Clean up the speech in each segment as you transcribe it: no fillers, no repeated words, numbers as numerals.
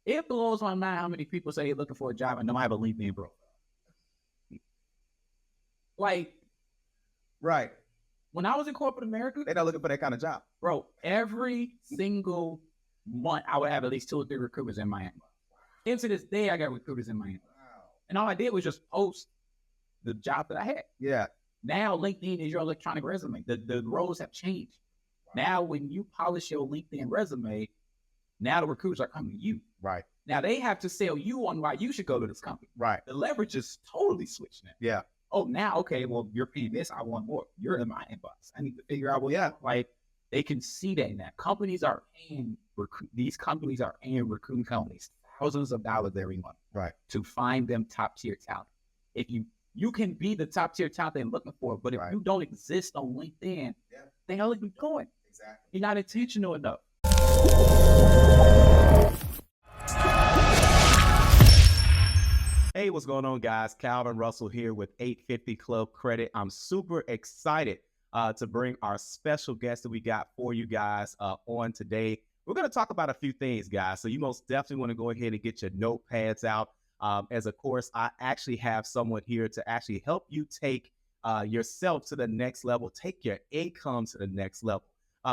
It blows my mind how many people say they're looking for a job and don't have a LinkedIn profile. Like, right. When I was in corporate America, they're not looking for that kind of job. Bro, every single month, I would have at least 2 or 3 recruiters in my inbox. And to this day, I got recruiters in my inbox. Wow. And all I did was just post the job that I had. Yeah. Now, LinkedIn is your electronic resume. The roles have changed. Wow. Now, when you polish your LinkedIn resume, now the recruiters are coming to you. Right. Now, they have to sell you on why you should go to this company. Right. The leverage is totally switched now. Yeah. Oh, now, okay, well, you're paying this. I want more. You're in my inbox. I need to figure out, well, yeah, like they can see that now. Companies are paying, these companies are paying recruiting companies thousands of dollars every month, right, to find them top tier talent. If you can be the top tier talent they're looking for, but if you don't exist on LinkedIn, the hell are you doing? Exactly. You're not intentional enough. Hey, what's going on, guys? Calvin Russell here with 850 Club Credit. I'm super excited to bring our special guest that we got for you guys on today. We're going to talk about a few things, guys. So you most definitely want to go ahead and get your notepads out. As of course, I actually have someone here to actually help you take yourself to the next level, take your income to the next level.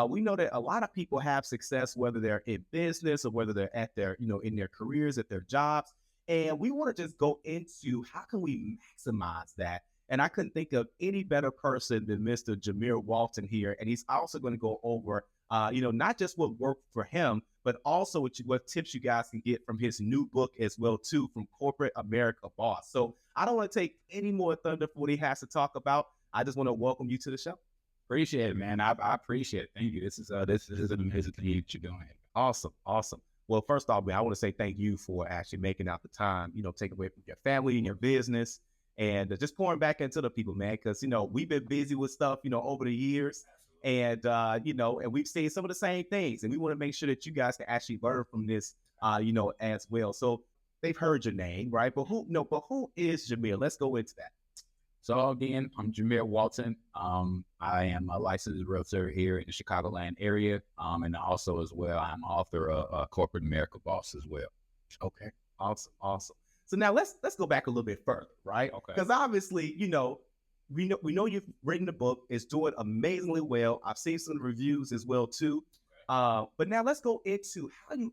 We know that a lot of people have success, whether they're in business or whether they're at their, in their careers, at their jobs. And we want to just go into how can we maximize that. And I couldn't think of any better person than Mr. Jamere Walton here. And he's also going to go over, not just what worked for him, but also what tips you guys can get from his new book as well, too, from Corporate America Boss. So I don't want to take any more thunder for what he has to talk about. I just want to welcome you to the show. Appreciate it, man. I appreciate it. Thank you. This is an amazing thing that you're doing. Awesome. Well, first off, man, I want to say thank you for actually making out the time, taking away from your family and your business and just pouring back into the people, man, because, we've been busy with stuff, over the years and, and we've seen some of the same things and we want to make sure that you guys can actually learn from this, as well. So they've heard your name, right? But who is Jamere? Let's go into that. So again, I'm Jamere Walton. I am a licensed realtor here in the Chicagoland area. And also as well, I'm author of Corporate America Boss as well. Okay. Awesome. So now let's go back a little bit further, right? Okay. Because obviously, we know you've written the book. It's doing amazingly well. I've seen some reviews as well too. Okay. But now let's go into how you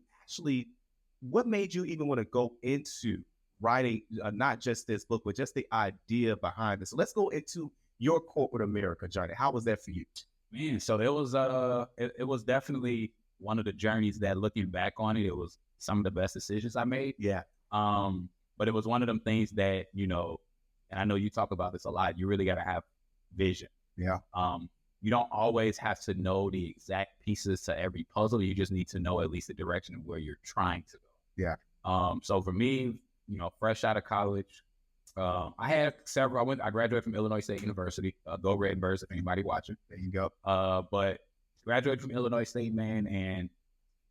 what made you even want to go into writing not just this book, but just the idea behind this. So let's go into your corporate America journey. How was that for you? Man, so it was definitely one of the journeys that, looking back on it, it was some of the best decisions I made. Yeah. But it was one of them things that, and I know you talk about this a lot, you really got to have vision. Yeah. You don't always have to know the exact pieces to every puzzle. You just need to know at least the direction of where you're trying to go. Yeah. So for me, fresh out of college, I had several. I graduated from Illinois State University. Go Redbirds, if anybody watching. There you go. But graduated from Illinois State, man, and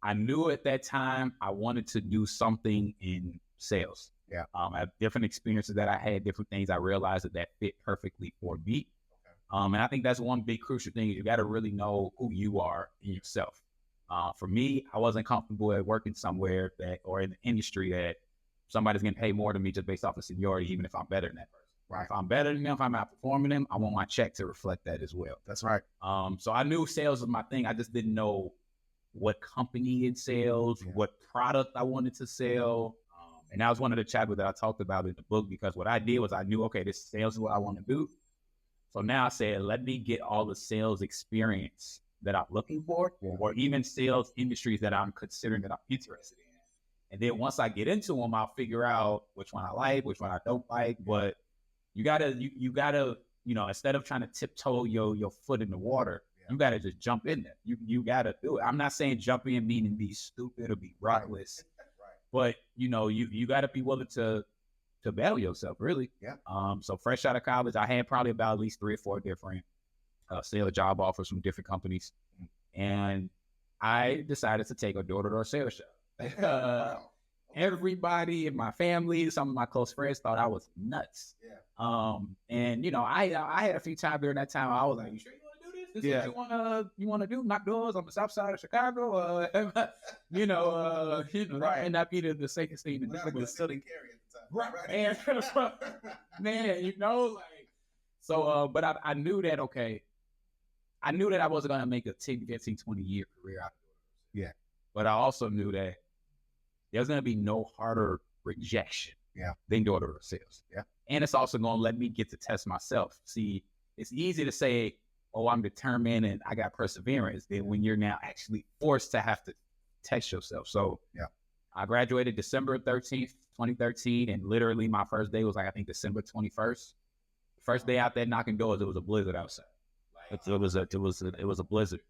I knew at that time I wanted to do something in sales. Yeah. I have different experiences that I had, different things I realized that fit perfectly for me. Okay. And I think that's one big crucial thing. You got to really know who you are in yourself. For me, I wasn't comfortable at working somewhere or in the industry that somebody's going to pay more than me just based off of seniority, even if I'm better than that person. Right. If I'm better than them, if I'm outperforming them, I want my check to reflect that as well. That's right. So I knew sales was my thing. I just didn't know what company in sales, what product I wanted to sell. And that was one of the chapters that I talked about in the book, because what I did was I knew, okay, this sales is what I want to do. So now I said, let me get all the sales experience that I'm looking for, or even sales industries that I'm considering that I'm interested in. And then once I get into them, I'll figure out which one I like, which one I don't like. But you gotta, instead of trying to tiptoe your foot in the water, you gotta just jump in there. You gotta do it. I'm not saying jump in meaning be stupid or be reckless, but you gotta be willing to battle yourself, really. Yeah. So fresh out of college, I had probably about at least 3 or 4 different sales job offers from different companies, and I decided to take a door-to-door sales job. Everybody in my family, some of my close friends thought I was nuts. Yeah. And I had a few times during that time I was like, "You sure you want to do this?" This is what you wanna do? Knock doors on the south side of Chicago? Right. And not be the safest thing to do. Right. Man, like, so, but I knew that, okay, I knew that I wasn't going to make a 10, 15, 20-year career out of it. Yeah. But I also knew that there's going to be no harder rejection than door-to-door sales. Yeah. And it's also going to let me get to test myself. See, it's easy to say, oh, I'm determined and I got perseverance. Then when you're now actually forced to have to test yourself. So I graduated December 13th, 2013. And literally my first day was like, I think December 21st. First day out there knocking doors, it was a blizzard outside. It was a blizzard.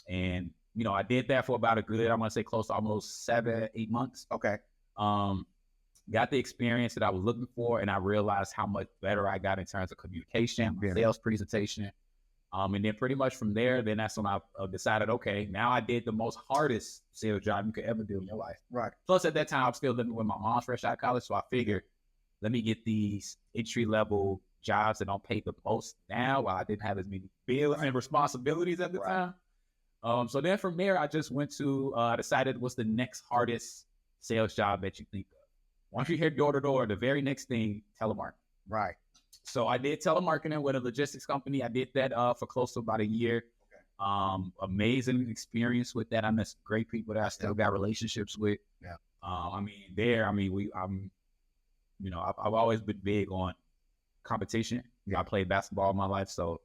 And I did that for about a good, I'm gonna say close to almost 7-8 months. Okay. Got the experience that I was looking for, and I realized how much better I got in terms of communication, sales presentation. And then pretty much from there, then that's when I decided, okay, now I did the most hardest sales job you could ever do in your life. Right. Plus at that time, I was still living with my mom fresh out of college. So I figured, let me get these entry-level jobs that don't pay the most now while I didn't have as many bills and responsibilities at the time. So then from there, I just went to, decided what's the next hardest sales job that you think of. Once you hear door-to-door, the very next thing, telemarketing. Right. So I did telemarketing with a logistics company. I did that for close to about a year. Okay. Amazing experience with that. I met some great people that I still got relationships with. Yeah. I've always been big on competition. I played basketball in my life. So,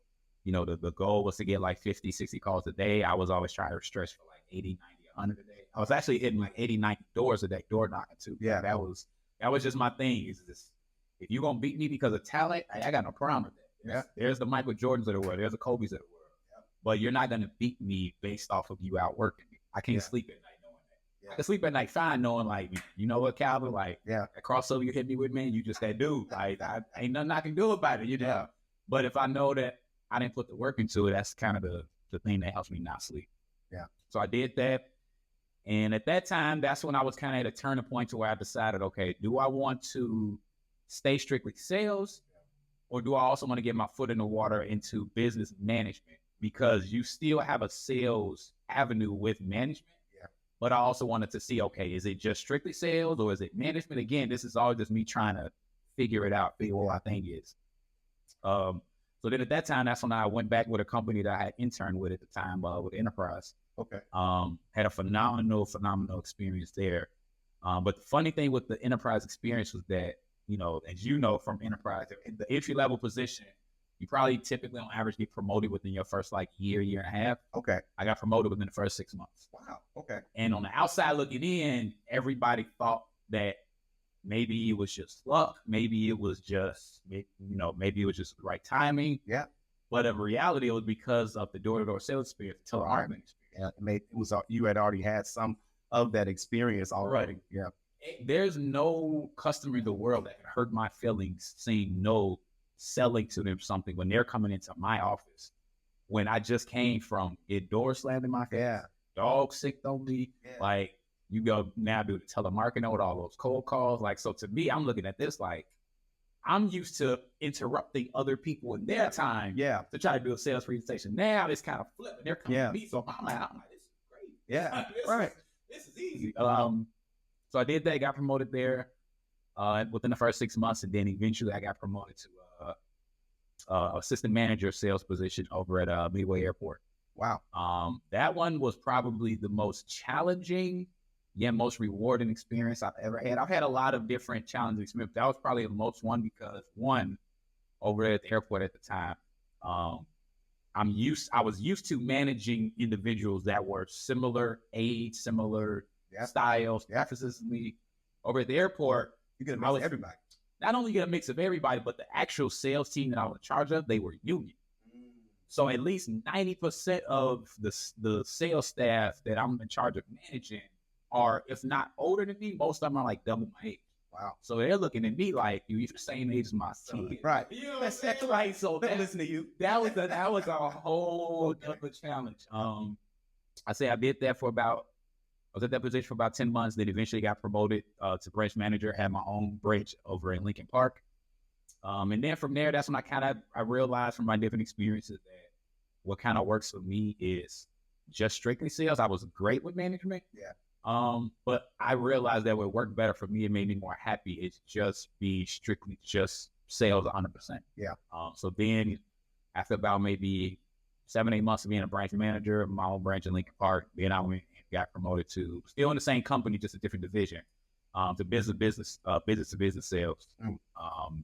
the goal was to get like 50, 60 calls a day. I was always trying to stretch for like 80, 90, 100 a day. I was actually hitting like 80, 90 doors a day, door knocking too. Yeah. That was just my thing. Is this, if you're going to beat me because of talent, I got no problem with that. There's the Michael Jordans of the world. There's the Kobe's of the world. Yeah. But you're not going to beat me based off of you outworking me. I can't sleep at night knowing that. I can sleep at night fine knowing, like, you know what, Calvin? Like, that crossover you hit me with, man, you just that dude. Like, I ain't nothing I can do about it. But if I know that I didn't put the work into it, that's kind of the thing that helps me not sleep. Yeah. So I did that. And at that time, that's when I was kind of at a turning point to where I decided, okay, do I want to stay strictly sales, or do I also want to get my foot in the water into business management? Because you still have a sales avenue with management. Yeah. But I also wanted to see, okay, is it just strictly sales or is it management? Again, this is all just me trying to figure it out, figure what my thing is. So then at that time, that's when I went back with a company that I had interned with at the time, with Enterprise. Okay. Had a phenomenal experience there. But the funny thing with the Enterprise experience was that, as you know from Enterprise, the entry-level position, you probably typically on average get promoted within your first like year and a half. Okay. I got promoted within the first 6 months. Wow. Okay. And on the outside looking in, everybody thought that maybe it was just luck. Maybe it was just, maybe it was just the right timing. Yeah. But in reality, it was because of the door-to-door sales experience, the telemarketing experience. You had already had some of that experience already. Right. Yeah. There's no customer in the world that can hurt my feelings saying no, selling to them something when they're coming into my office. When I just came from get door slammed in my face, dog sick on me, like you go now do the telemarketing with all those cold calls. Like, so to me, I'm looking at this like I'm used to interrupting other people in their time to try to do a sales presentation. Now it's kind of flipping. They're coming to me. So I'm like, this is great. Yeah. Right. This is easy. So I did that, got promoted there within the first 6 months. And then eventually I got promoted to assistant manager sales position over at Midway Airport. Wow. That one was probably the most challenging, yet most rewarding experience I've ever had. I've had a lot of different challenging experiences. That was probably the most one because over at the airport at the time, I was used to managing individuals that were similar age, similar styles, preferences to me. Over at the airport, you get a mix of everybody. Not only get a mix of everybody, but the actual sales team that I was in charge of, they were union. So at least 90% of the sales staff that I'm in charge of managing are, if not older than me, most of them are like double my age. Wow. So they're looking at me like, you're the same age as my son. Right. You know what I'm saying? Like, so they listen to you. That was a whole other challenge. I say I did that I was at that position for about 10 months, then eventually got promoted to branch manager, had my own branch over in Lincoln Park. And then from there, that's when I realized from my different experiences that, what kind of works for me is just strictly sales. I was great with management. Yeah. But I realized that would work better for me and made me more happy. It's just be strictly just sales 100%. Yeah. So then after about maybe 7-8 months of being a branch manager of my own branch in Lincoln Park, then I went and got promoted to still in the same company, just a different division, to business to business sales.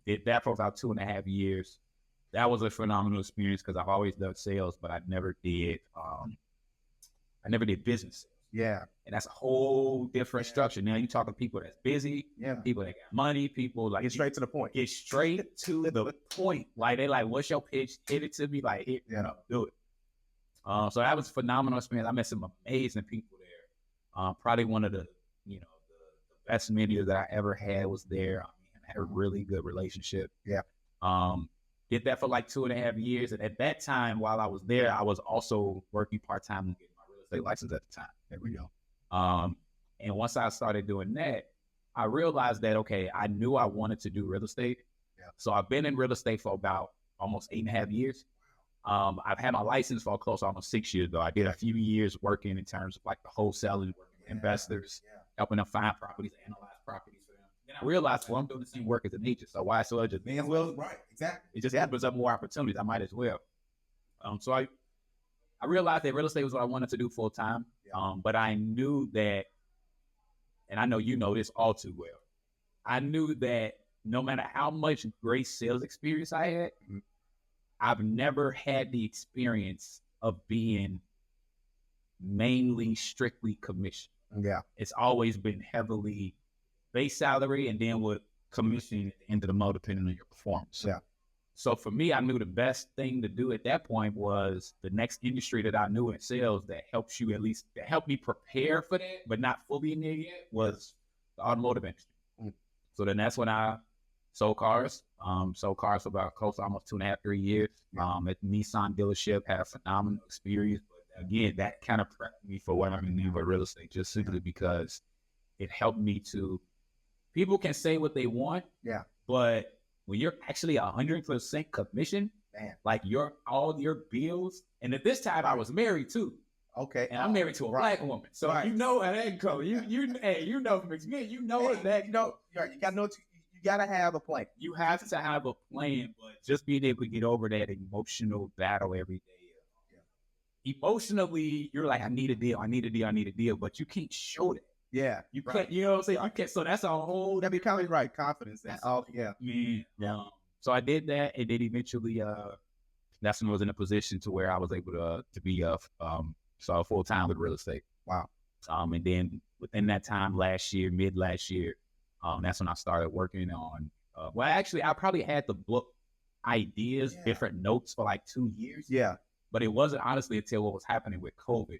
Did that for about 2.5 years. That was a phenomenal experience because I've always done sales, but I never did business. Yeah. And that's a whole different structure. Now you're talking people that's busy, people that got money, people like get straight to the point. Get straight to the point. Like they like, what's your pitch? Hit it to me, like do it. So that was a phenomenal experience. I met some amazing people there. Probably one of the the best managers that I ever had was there. I mean, I had a really good relationship. Yeah. Did that for like 2.5 years, and at that time, while I was there, I was also working part-time to get my real estate license at the time. There we go. And once I started doing that, I realized that, okay, I knew I wanted to do real estate. Yeah. So I've been in real estate for about almost 8.5 years. I've had my license for close to almost 6 years, though. I did a few years working in terms of like the wholesaling, working with investors, helping them find properties, analyze properties for them. Then I realized, well, I'm doing the same work as an agent, so why so just May as well, right? Exactly. It just opens up more opportunities. I might as well. So I realized that real estate was what I wanted to do full time. But I knew that, and I know you know this all too well, I knew that no matter how much great sales experience I had, I've never had the experience of being mainly strictly commission. Yeah. It's always been heavily base salary and then with commission at the end of the month depending on your performance. Yeah. So for me, I knew the best thing to do at that point was the next industry that I knew in sales that helps you at least, that helped me prepare for that, but not fully in there yet, was the automotive industry. So then that's when I sold cars. Sold cars for about close to almost 2.5, 3 years. At the Nissan dealership, had a phenomenal experience. But again, that kind of prepped me for what I'm going to do with real estate, just simply because it helped me to, people can say what they want, but when you're actually 100% commission, like all your bills, and at this time I was married too. Okay. And I'm married to a black woman. So you know how that goes. You know from experience, you know that. You gotta know, you gotta have a plan. You have to have a plan, but just being able to get over that emotional battle every day. Emotionally, you're like, I need a deal, but you can't show that. Yeah. You can't, you know what I'm saying? You can't, so that's a whole, that becomes confidence. So I did that, and then eventually, that's when I was in a position to where I was able to be full time with real estate. Wow. And then within that time mid last year, that's when I started working on. Actually, I probably had the book ideas, different notes for like 2 years. Yeah. But it wasn't honestly until what was happening with COVID.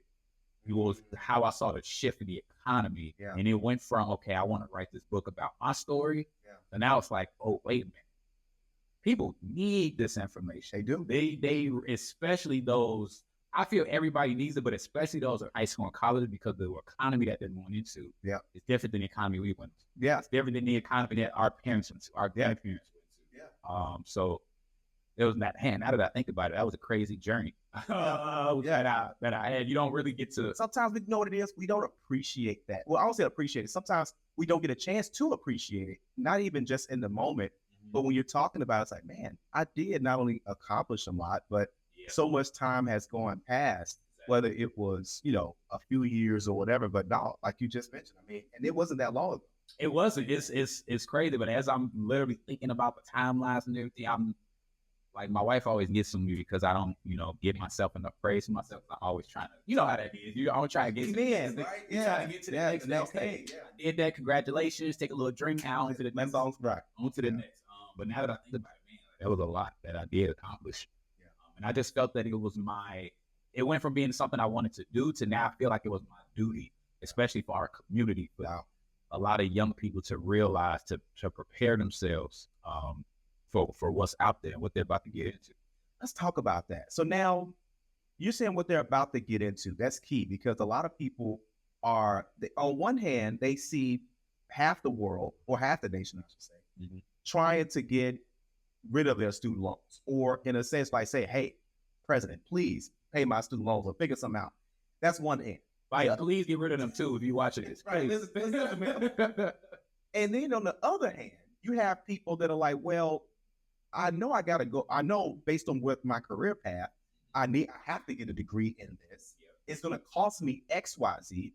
It was how I saw the shift in the economy. Yeah. And it went from, okay, I want to write this book about my story. Yeah. And now it's like, oh, wait a minute. People need this information. They do. They especially those, I feel everybody needs it, but especially those in high school and college, because the economy that they're going into is different than the economy we went to. Yeah. It's different than the economy that our parents went to, our grandparents went to. Yeah. So it was that, now that I think about it, that was a crazy journey that I had. You don't really get to. Sometimes we know what it is. We don't appreciate that. Well, I don't say appreciate it. Sometimes we don't get a chance to appreciate it. Not even just in the moment, but when you're talking about it, it's like, man, I did not only accomplish a lot, but so much time has gone past, whether it was, a few years or whatever, but no, like you just mentioned, I mean, and it wasn't that long ago. It wasn't. It's crazy, but as I'm literally thinking about the timelines and everything, I'm like, my wife always gets on me because I don't, give myself enough praise for myself. I'm always trying to, you know how that is. I'm trying to get to the end, right? Trying to get to the next thing. I did that. Congratulations. Take a little drink out into the next. On to the next. But now that I think about it, man, that was a lot that I did accomplish. And I just felt that it went from being something I wanted to do to now I feel like it was my duty, especially for our community, for a lot of young people to realize, to prepare themselves for what's out there, what they're about to get into. Let's talk about that. So now you're saying what they're about to get into. That's key, because a lot of people on one hand, they see half the world, or half the nation, I should say, trying to get rid of their student loans, or in a sense, like say, hey, president, please pay my student loans or figure something out. That's one end. Like, please get rid of them too if you're watching this. Right. And then on the other hand, you have people that are like, well, I know I gotta go. I know based on what my career path, I have to get a degree in this. It's gonna cost me X, Y, Z.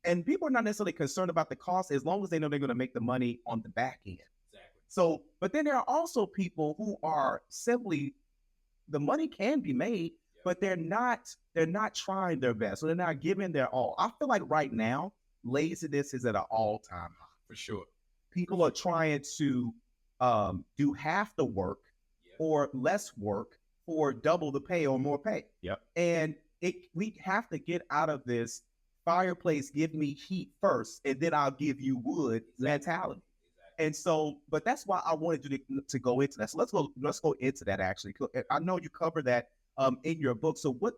And people are not necessarily concerned about the cost as long as they know they're gonna make the money on the back end. Exactly. So, but then there are also people who are simply, the money can be made, but they're not trying their best. So they're not giving their all. I feel like right now, laziness is at an all-time high. For sure. People are trying to do half the work or less work for double the pay or more pay. Yep. And we have to get out of this fireplace, give me heat first, and then I'll give you wood mentality. And so, but that's why I wanted you to go into that. So let's go into that actually. I know you cover that in your book. So what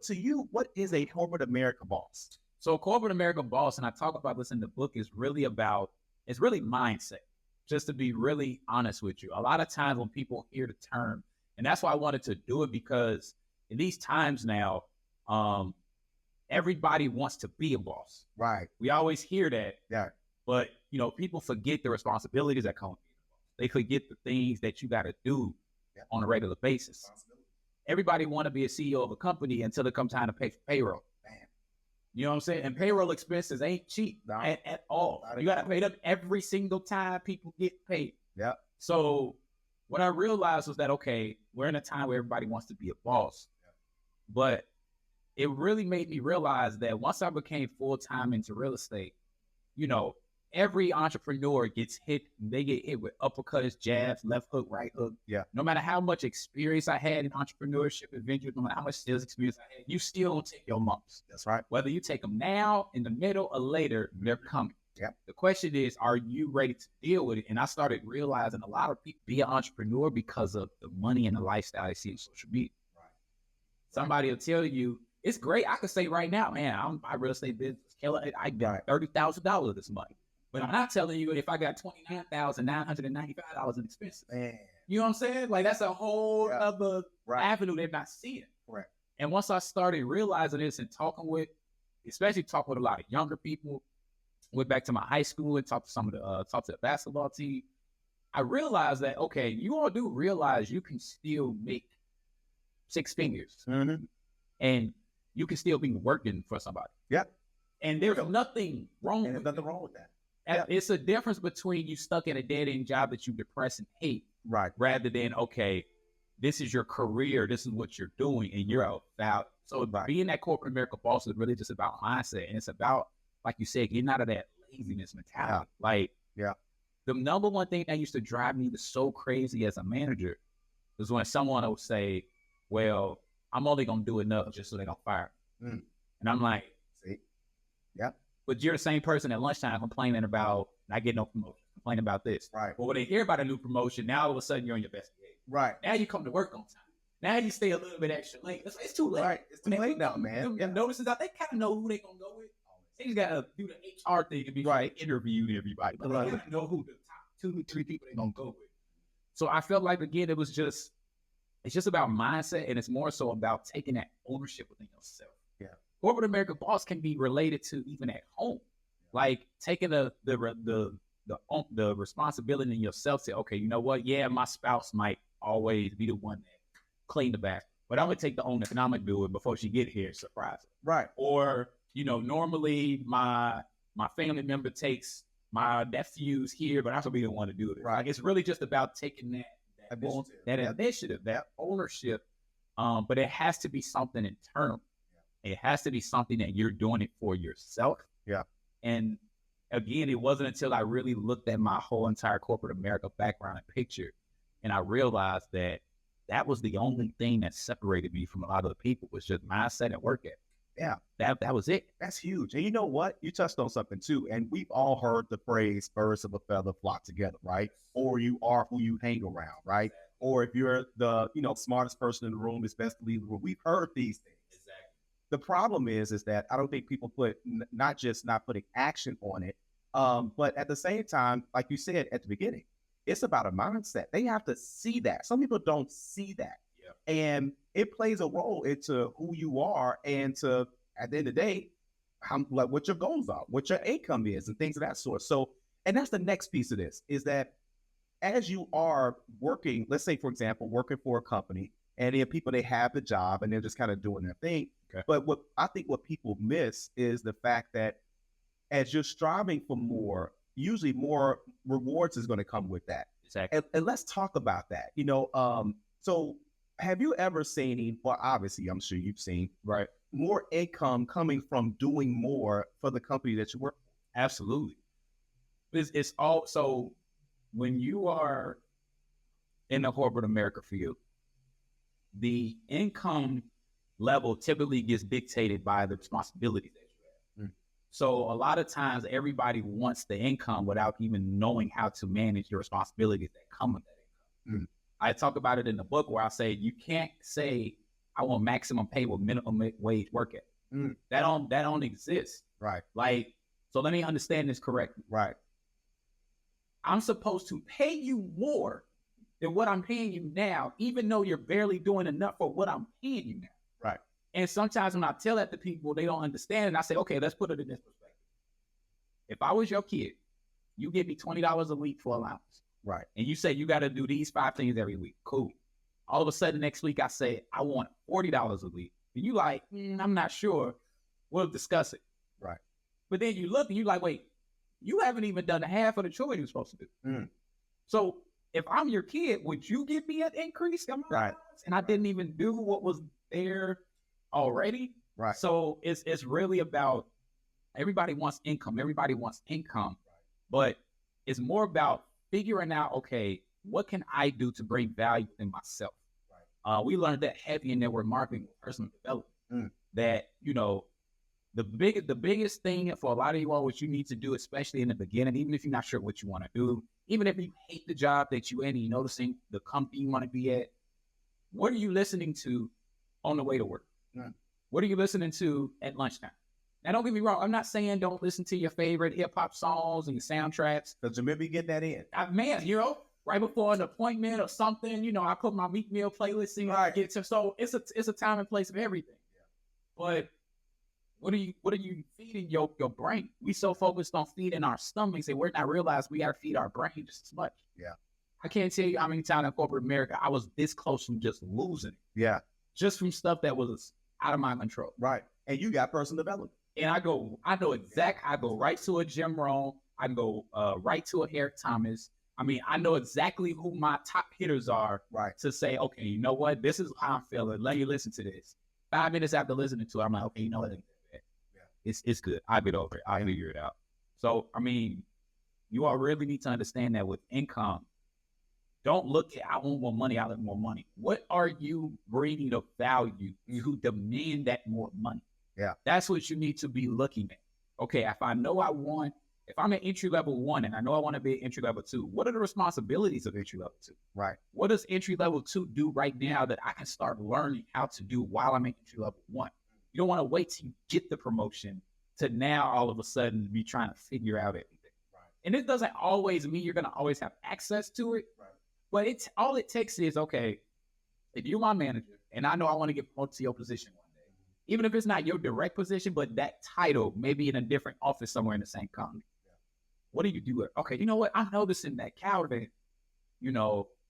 is a corporate America boss? So corporate America boss, and I talk about this in the book, is really mindset. Just to be really honest with you. A lot of times when people hear the term, and that's why I wanted to do it, because in these times now, everybody wants to be a boss. Right. We always hear that. Yeah. But, people forget the responsibilities that come with being a boss. They forget the things that you got to do on a regular basis. Everybody want to be a CEO of a company until it comes time to pay for payroll. Man. You know what I'm saying? And payroll expenses ain't cheap at all. You got to pay them every single time people get paid. Yeah. So what I realized was that, okay, we're in a time where everybody wants to be a boss. But it really made me realize that once I became full-time into real estate, every entrepreneur gets hit. They get hit with uppercuts, jabs, left hook, right hook. Yeah. No matter how much experience I had in entrepreneurship and ventures, no matter how much sales experience I had, you still don't take your lumps. That's right. Whether you take them now, in the middle, or later, they're coming. Yeah. The question is, are you ready to deal with it? And I started realizing a lot of people be an entrepreneur because of the money and the lifestyle they see in social media. Right. Somebody will tell you, it's great. I could say right now, man, my real estate business killer. I got $30,000 this month. But I'm not telling you if I got $29,995 in expenses. Man. You know what I'm saying? Like, that's a whole other avenue they're not seeing. Right. And once I started realizing this and talking with a lot of younger people, went back to my high school and talked to the basketball team, I realized that, okay, you all do realize you can still make six figures. Mm-hmm. And you can still be working for somebody. Yeah. And there's nothing wrong with that. It's a difference between you stuck in a dead-end job that you depress and hate, right? Rather than, okay, this is your career, this is what you're doing, and you're about. So being that corporate America boss is really just about mindset, and it's about, like you said, getting out of that laziness mentality. The number one thing that used to drive me so crazy as a manager was when someone would say, well, I'm only going to do enough just so they don't fire me. And I'm like, see? Yeah. But you're the same person at lunchtime complaining about not getting no promotion, complaining about this. Right. But when they hear about a new promotion, now all of a sudden you're on your best behavior. Right. Now you come to work on time. Now you stay a little bit extra late. It's too late. Right. It's too late now, man. Them notices out, they kind of know who they're going to go with. They just got to do the HR thing and be interviewing everybody. But they gotta know who the top 2 or 3 people they're going to go with. So I felt like, again, it's just about mindset, and it's more so about taking that ownership within yourself. Yeah. Corporate America boss can be related to even at home, like taking the responsibility in yourself. Say, okay, you know what? Yeah, my spouse might always be the one that clean the bathroom, but I'm gonna take the ownership and I'm gonna do it before she get here. Surprise her. Right. Or normally my family member takes my nephews here, but I'm gonna be the one to do it. Right. Like, it's really just about taking that initiative, that ownership. But it has to be something internal. It has to be something that you're doing it for yourself. Yeah. And again, it wasn't until I really looked at my whole entire corporate America background and picture, and I realized that was the only thing that separated me from a lot of the people, was just mindset and work ethic. Yeah. That was it. That's huge. And you know what? You touched on something too. And we've all heard the phrase birds of a feather flock together, right? Or you are who you hang around, right? Or if you're the smartest person in the room, it's best to leave the room. We've heard these things. The problem is that I don't think people put not putting action on it, but at the same time, like you said at the beginning, it's about a mindset. They have to see that. Some people don't see that. Yeah. And it plays a role into who you are and to, at the end of the day, like what your goals are, what your income is, and things of that sort. So, and that's the next piece of this, is that as you are working, let's say, for example, working for a company, and then people, they have the job and they're just kind of doing their thing. Okay. But what I think what people miss is the fact that as you're striving for more, usually more rewards is going to come with that. Exactly. And let's talk about that. So have you ever seen, well, obviously, I'm sure you've seen, right, more income coming from doing more for the company that you work for? Absolutely. It's all, so when you are in the corporate America field, the income level typically gets dictated by the responsibilities that you have. So a lot of times everybody wants the income without even knowing how to manage your responsibilities that come with that income. I talk about it in the book where I say, you can't say, I want maximum pay with minimum wage work ethic. That don't exist. Right. Like, so let me understand this correctly. Right. I'm supposed to pay you more than what I'm paying you now, even though you're barely doing enough for what I'm paying you now. Right. And sometimes when I tell that to people, they don't understand. And I say, okay, let's put it in this perspective. If I was your kid, you give me $20 a week for allowance. Right. And you say you got to do these 5 things every week. Cool. All of a sudden next week I say, I want $40 a week. And you like, I'm not sure. We'll discuss it. Right. But then you look and you like, wait, you haven't even done half of the chores you're supposed to do. So if I'm your kid, would you give me an increase? Right. And I didn't even do what was there already. Right. So it's really about, everybody wants income. Everybody wants income. But it's more about figuring out, okay, what can I do to bring value in myself? Right. We learned that heavy in network marketing, personal development, that, the biggest thing for a lot of you all, what you need to do, especially in the beginning, even if you're not sure what you want to do, even if you hate the job that you're in and you're noticing the company you want to be at, what are you listening to on the way to work? What are you listening to at lunchtime? Now, don't get me wrong. I'm not saying don't listen to your favorite hip hop songs and your soundtracks. Because maybe get that in. Man, right before an appointment or something, I put my meat meal playlist in. Right. So it's a time and place of everything. Yeah. But what are you feeding your brain? We so focused on feeding our stomachs and we're not realizing we got to feed our brain just as much. Yeah. I can't tell you how many times in corporate America I was this close from just losing it. Yeah. Just from stuff that was out of my control. Right. And you got personal development. And I go right to a Jim Rohn. I go right to a Eric Thomas. I mean, I know exactly who my top hitters are. Right. To say, okay, you know what? This is how I'm feeling. Let me listen to this. 5 minutes after listening to it, I'm like, okay, you know what? It's good. I'll get over it. I'll figure it out. So, I mean, you all really need to understand that with income, don't look at, I want more money, I want more money. What are you bringing of value to demand that more money? Yeah. That's what you need to be looking at. Okay, if I know if I'm an entry level 1 and I know I want to be an entry level 2, what are the responsibilities of entry level 2? Right. What does entry level 2 do right now that I can start learning how to do while I'm in entry level 1? You don't want to wait till you get the promotion to now all of a sudden be trying to figure out everything. Right. And it doesn't always mean you're going to always have access to it. Right. But all it takes is, okay, if you're my manager and I know I want to get promoted to your position one day, even if it's not your direct position, but that title may be in a different office somewhere in the same company. Yeah. What do you do? Okay, you know what? I'm noticing that Calvin,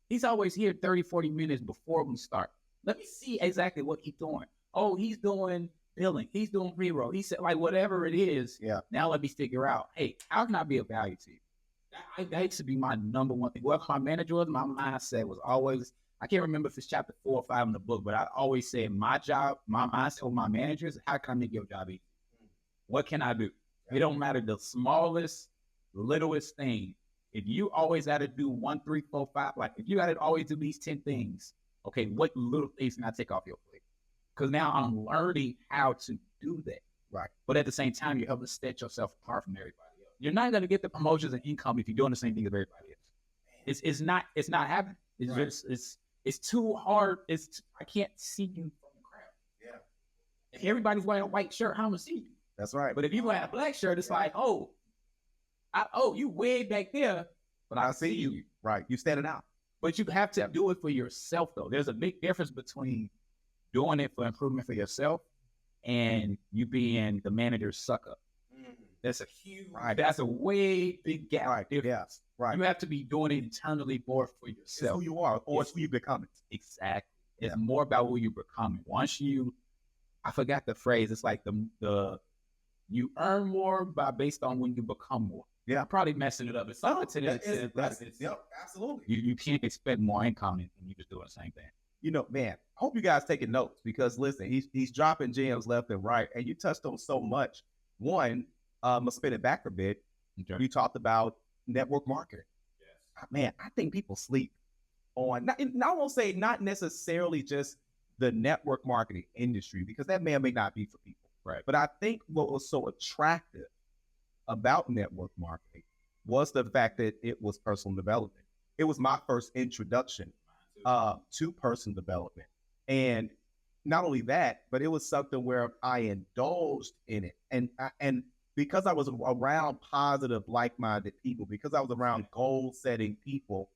he's always here 30, 40 minutes before we start. Let me see exactly what he's doing. Oh, he's doing billing. He's doing pre-roll. He said, like, whatever it is. Yeah. Now let me figure out, hey, how can I be of value to you? That used to be my number one thing. Whoever my manager was, my mindset was always, I can't remember if it's chapter 4 or 5 in the book, but I always say my job, my mindset with my managers, how can I make your job easy? What can I do? It don't matter the smallest, littlest thing. If you always got to do 1, 3, 4, 5, like if you got to always do these 10 things, okay, what little things can I take off your plate? Because now I'm learning how to do that. Right. But at the same time, you're helping set yourself apart from everybody else. You're not going to get the promotions and income if you're doing the same thing as everybody else. It's not happening. It's right. It's too hard. I can't see you from the crowd. Yeah. If everybody's wearing a white shirt, how am I see you? That's right. But if you wear a black shirt, it's like, you way back there, but I see you. Right. You standing out. But you have to do it for yourself, though. There's a big difference between doing it for improvement for yourself and you being the manager's sucker. That's a huge, that's a way big gap. Right. Yes. Right. You have to be doing it internally more for yourself. It's who you are, or it's who you becoming. Exactly. It's more about who you becoming. Once you, I forgot the phrase. It's like the you earn more based on when you become more. Yeah. I'm probably messing it up. It's something to that. Yep, absolutely. You can't expect more income and you just doing the same thing. You know, man, I hope you guys taking notes because listen, he's dropping gems left and right, and you touched on so much. One, let's spin it back a bit. Okay. You talked about network marketing. Yes. Man, I think people sleep on, I won't say not necessarily just the network marketing industry, because that may or may not be for people. Right. But I think what was so attractive about network marketing was the fact that it was personal development. It was my first introduction to personal development. And not only that, but it was something where I indulged in it. And because I was around positive, like-minded people, because I was around goal-setting people,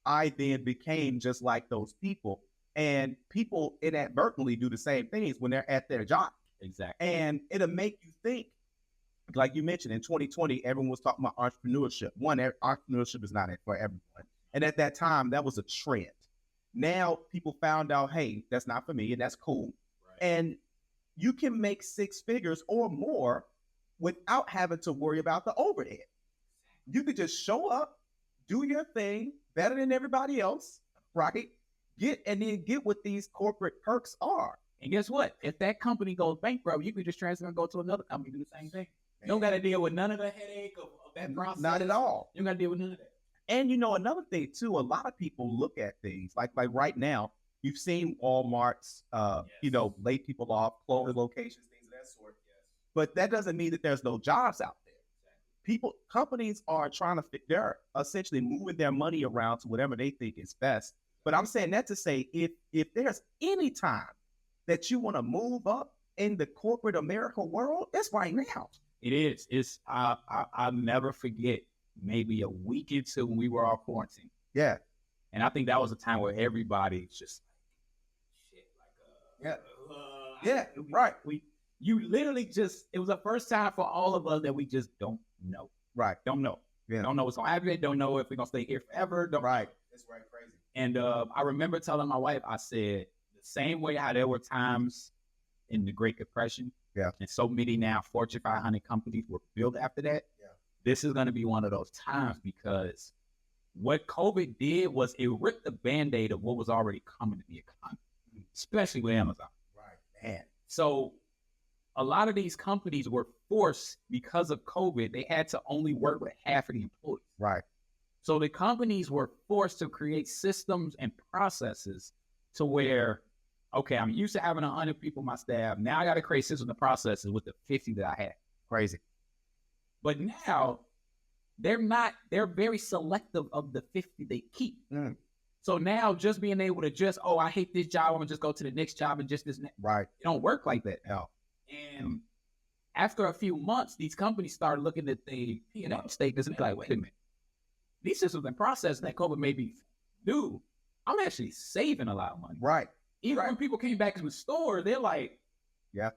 I then became just like those people. And people inadvertently do the same things when they're at their job. Exactly. And it'll make you think, like you mentioned, in 2020, everyone was talking about entrepreneurship. One, entrepreneurship is not for everyone. And at that time, that was a trend. Now people found out, hey, that's not for me, and that's cool. Right. And you can make 6 figures or more without having to worry about the overhead. You could just show up, do your thing better than everybody else, right? Get what these corporate perks are. And guess what? If that company goes bankrupt, you can just transfer and go to another company and do the same thing. You don't got to deal with none of the headache of that process. Not at all. You don't got to deal with none of that. And you know, another thing too, a lot of people look at things like right now, you've seen Walmart's, lay people off, close locations, things of that sort. Yes. But that doesn't mean that there's no jobs out there. Companies are trying to they're essentially moving their money around to whatever they think is best. But I'm saying that to say, if there's any time that you want to move up in the corporate America world, it's right now. It is. It's I'll never forget maybe a week or two when we were all quarantined. Yeah. And I think that was a time where everybody's just right. You literally it was the first time for all of us that we just don't know. Right. Don't know. Yeah. Don't know what's going to happen. Don't know if we're going to stay here forever. Right. That's right. Crazy. And I remember telling my wife, I said, the same way how there were times in the Great Depression. Yeah. And so many now Fortune 500 companies were built after that. Yeah. This is going to be one of those times because what COVID did was it ripped the Band-Aid of what was already coming to the economy, especially with Amazon. Right, man. So a lot of these companies were forced because of COVID. They had to only work with half of the employees. Right. So the companies were forced to create systems and processes to where, okay, I'm used to having 100 people on my staff. Now I got to create systems and processes with the 50 that I had. Crazy. But now they're very selective of the 50 they keep. Mm. So now just being able to I hate this job, I'm gonna just go to the next job and just this next. Right. It don't work like that. No. And after a few months, these companies started looking at the P&L statements and be like, wait a minute. These systems and processes that COVID maybe do, I'm actually saving a lot of money. Right. Even when people came back to the store, they're like, yeah,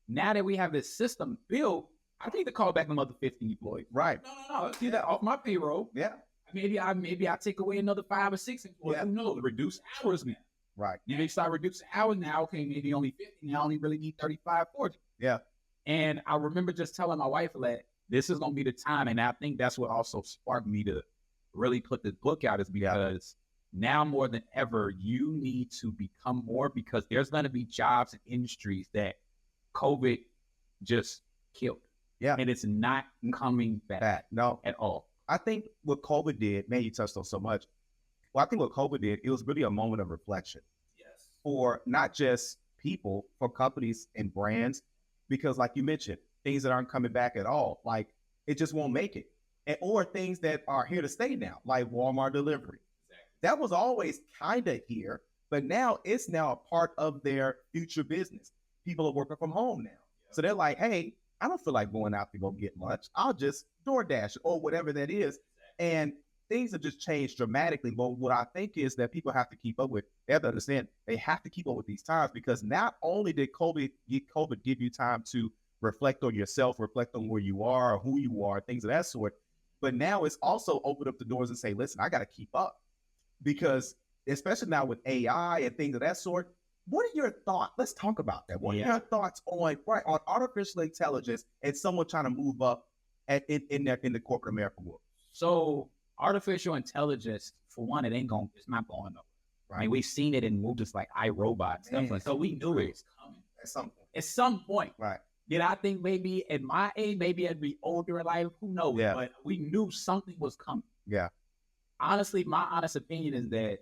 now that we have this system built, I need to call back another 50 employees. Right. No. Let's get that off my payroll. Yeah. Maybe I take away another 5 or 6 employees. Yeah. Who knows? Reduce hours now. Right. Maybe they start reducing hours now. Okay, maybe only 50. Now I only really need 35, 40. Yeah. And I remember just telling my wife that this is going to be the time. And I think that's what also sparked me to really put this book out, is because now more than ever, you need to become more, because there's going to be jobs and industries that COVID just killed. Yeah. And it's not coming back. No. At all. I think what COVID did, man, you touched on so much. Well, I think what COVID did, it was really a moment of reflection. Yes. For not just people, for companies and brands, because like you mentioned, things that aren't coming back at all, like it just won't make it. Or things that are here to stay now, like Walmart delivery. Exactly. That was always kind of here, but now it's now a part of their future business. People are working from home now. Yep. So they're like, hey, I don't feel like going out to go get lunch. I'll just DoorDash or whatever that is. Exactly. And things have just changed dramatically. But what I think is that people have to keep up with, they have to understand they have to keep up with these times, because not only did COVID give you time to reflect on yourself, reflect on where you are, who you are, things of that sort, but now it's also opened up the doors and say, listen, I got to keep up, because especially now with AI and things of that sort. What are your thoughts? Let's talk about that. What are your thoughts on artificial intelligence and someone trying to move up in the corporate America world? So artificial intelligence, for one, it's not going nowhere. Right. I mean, we've seen it in movies like iRobot, stuff like. So we knew it was coming at some point. At some point, right? Did I think maybe at my age, maybe I'd be older in life? Who knows? Yeah. But we knew something was coming. Yeah. Honestly, my honest opinion is that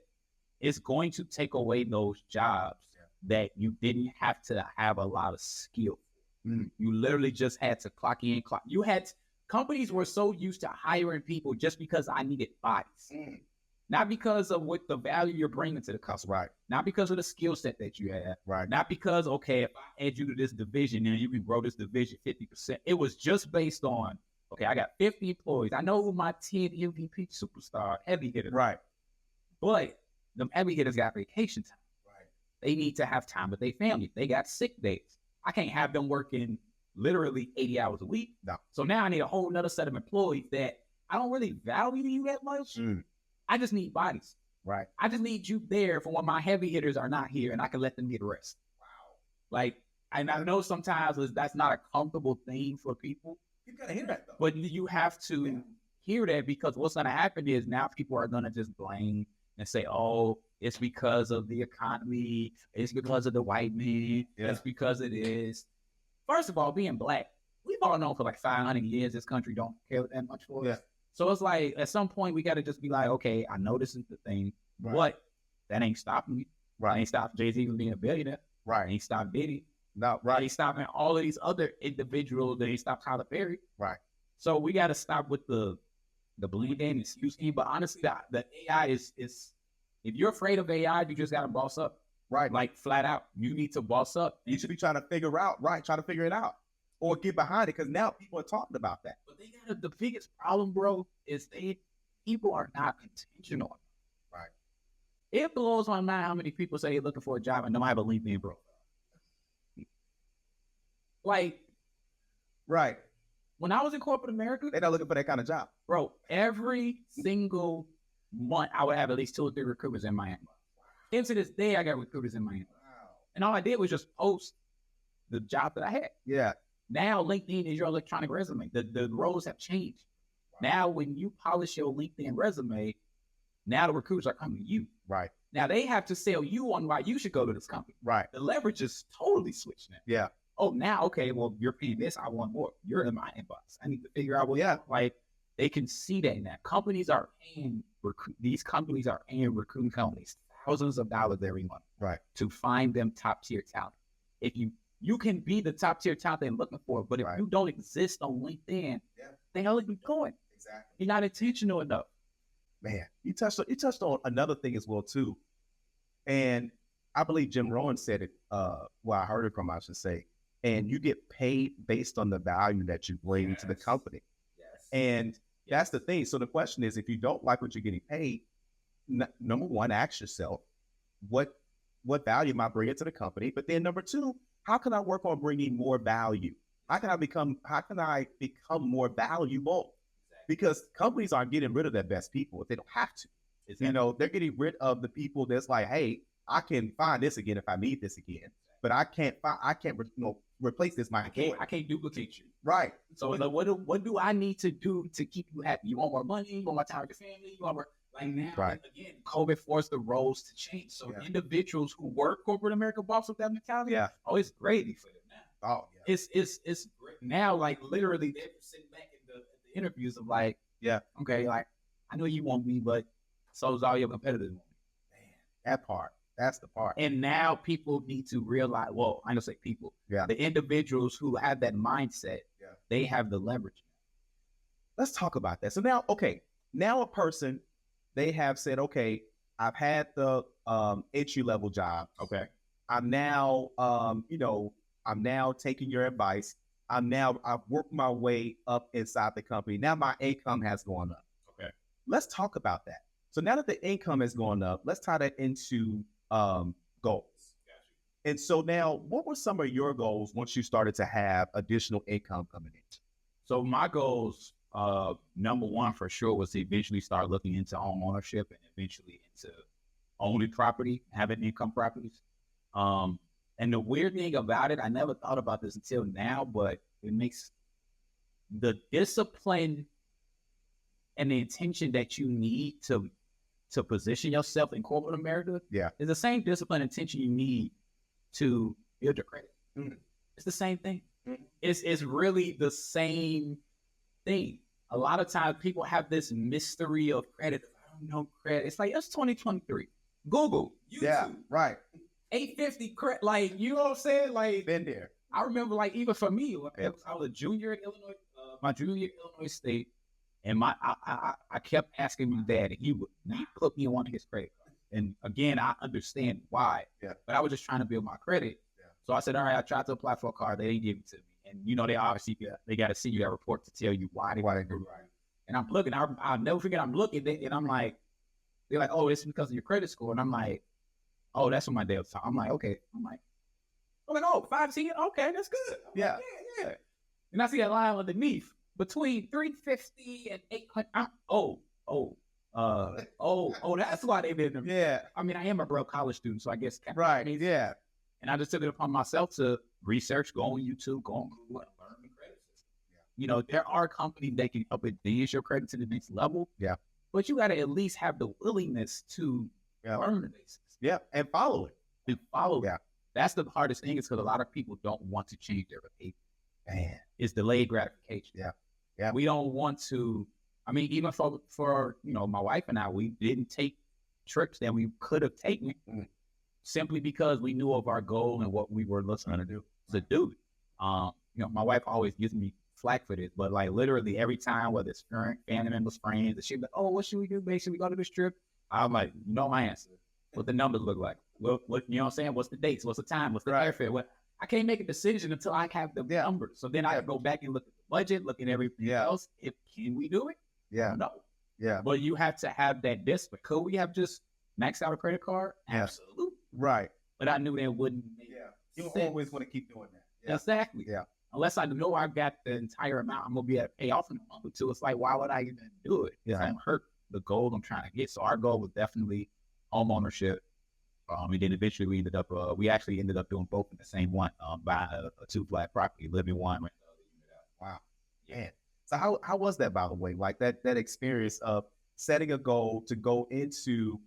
it's going to take away those jobs that you didn't have to have a lot of skill. You literally just had to clock in, clock. Companies were so used to hiring people just because I needed bodies. Not because of what the value you're bringing to the customer. Right. Not because of the skill set that you have. Right. Not because, okay, if I add you to this division, then you can grow this division 50%. It was just based on, okay, I got 50 employees. I know who my 10 MVP superstar heavy hitters. Right. But them heavy hitters got vacation time. They need to have time with their family. They got sick days. I can't have them working literally 80 hours a week. No. So now I need a whole nother set of employees that I don't really value you that much. I just need bodies. Right. I just need you there for when my heavy hitters are not here, and I can let them get rest. Wow. And I know sometimes that's not a comfortable thing for people. You gotta hear that though. But you have to hear that, because what's gonna happen is now people are gonna just blame and say, oh, it's because of the economy. It's because of the white man. Yeah. It's because it is. First of all, being black, we've all known for like 500 years this country don't care that much for us. So it's like, at some point, we got to just be like, okay, I know this is the thing, but that ain't stopping me. Right. That ain't stopping Jay-Z from being a billionaire. Right. Ain't stopping Diddy. No, right. Ain't stopping all of these other individuals. They ain't stopped Tyler Perry. Right. So we got to stop with the bleeding, excuse me. But honestly, the AI is if you're afraid of AI, you just got to boss up. Right. Like flat out, you need to boss up. You should be trying to figure it out or get behind it, because now people are talking about that. But they got the biggest problem, bro, is people are not intentional. Right. It blows my mind how many people say they're looking for a job and don't have a LinkedIn profile. Like, right. When I was in corporate America, they're not looking for that kind of job. Bro, every single month, I would have at least 2 or 3 recruiters in my inbox. Into this day, I got recruiters in my inbox. Wow. And all I did was just post the job that I had. Yeah. Now, LinkedIn is your electronic resume. The roles have changed. Wow. Now, when you polish your LinkedIn resume, now the recruiters are coming to you. Right. Now, they have to sell you on why you should go to this company. Right. The leverage is totally switched now. Yeah. Oh, now, okay, well, you're paying this. I want more. You're in my inbox. I need to figure out like, they can see that now. These companies are paying recruiting companies thousands of dollars every month. Right. To find them top tier talent. If you can be the top tier talent they're looking for, but if you don't exist on LinkedIn, they hell are you going? Exactly. You're not intentional enough. Man, you touched on another thing as well too. And I believe Jim Rohn said it, I heard it from, I should say, and you get paid based on the value that you bring to the company. Yes. And that's the thing. So the question is, if you don't like what you're getting paid, number one, ask yourself, what value am I bringing to the company? But then number two, how can I work on bringing more value? How can I become more valuable? Because companies aren't getting rid of their best people if they don't have to. Exactly. They're getting rid of the people that's like, hey, I can find this again if I need this again, but I can't replace this. I can't duplicate you. Right. So what do I need to do to keep you happy? You want more money? You want more time with your family? You want more, like now, again, COVID forced the roles to change. So individuals who work corporate America boss with that mentality, it's gravy for them now. Oh, yeah. It's great. Now, like literally they're sitting back in the interviews of like, okay, like I know you want me, but so is all your competitors want me. Man, that part. That's the part. And now people need to realize, well, I don't say people, the individuals who have that mindset, they have the leverage. Let's talk about that. So now a person, they have said, okay, I've had the entry level job. Okay. I'm now, I'm now taking your advice. I've worked my way up inside the company. Now my income has gone up. Okay. let's talk about that. So now that the income has gone up, let's tie that into goals. And so now, what were some of your goals once you started to have additional income coming in? So my goals, number one for sure, was to eventually start looking into home ownership and eventually into owning property, having income properties. And the weird thing about it, I never thought about this until now, but it makes the discipline and the intention that you need to position yourself in corporate America is the same discipline and intention you need to build your credit. It's the same thing. It's really the same thing. A lot of times people have this mystery of credit. I don't know credit. It's like, it's 2023. Google, YouTube. Yeah, right. 850 credit. Like, you know what I'm saying? Like, Been there. I remember, like, even for me, I was a junior at Illinois, my junior year at Illinois State, and I kept asking my dad, and he would not put me on his credit card. And again, I understand why, but I was just trying to build my credit. So I said, all right, I tried to apply for a card. They didn't give it to me. And, you know, they obviously, they got to see that report to tell you why they didn't do it right. And I'm looking, I'll never forget, I'm looking, and I'm like, they're like, oh, it's because of your credit score. And I'm like, oh, that's what my dad was talking. I'm like, okay. I'm like, oh, 510? Okay, that's good. Yeah. Yeah. And I see that line underneath, between 350 and 800. That's why they didn't. Yeah. I mean, I am a broke college student, so I guess. Right. Yeah. And I just took it upon myself to research, go on YouTube, go on Google, and learn the credit system. You know, there are companies that can help advance your credit to the next level. Yeah. But you got to at least have the willingness to learn the basics. Yeah. And follow it. Yeah. That's the hardest thing, is because a lot of people don't want to change their behavior. Man, it's delayed gratification. Yeah. Yeah. We don't want to. I mean, even for you know, my wife and I, we didn't take trips that we could have taken simply because we knew of our goal and what we were looking to do. You know, my wife always gives me flack for this, but like literally every time, whether it's family members, friends, and she'd be like, oh, what should we do? Should we go to this trip? I'm like, you know my answer. What the numbers look like? What you know what I'm saying? What's the dates? What's the time? What's the airfare? What? I can't make a decision until I have the numbers. So then I go back and look at the budget, look at everything else. Can we do it? Yeah. No. Yeah. But you have to have that discipline. Could we have just maxed out a credit card? Absolutely. Right. But I knew that wouldn't make You sense. always want to keep doing that. Yeah. Exactly. Yeah. Unless I know I've got the entire amount I'm going to be able to pay off in a month or two. It's like, why would I even do it? It's going to hurt the goal I'm trying to get. So our goal was definitely home ownership. And then eventually we actually ended up doing both in the same one, buying a 2-flat property, living one. Wow. Man. So how was that, by the way? Like that experience of setting a goal to go into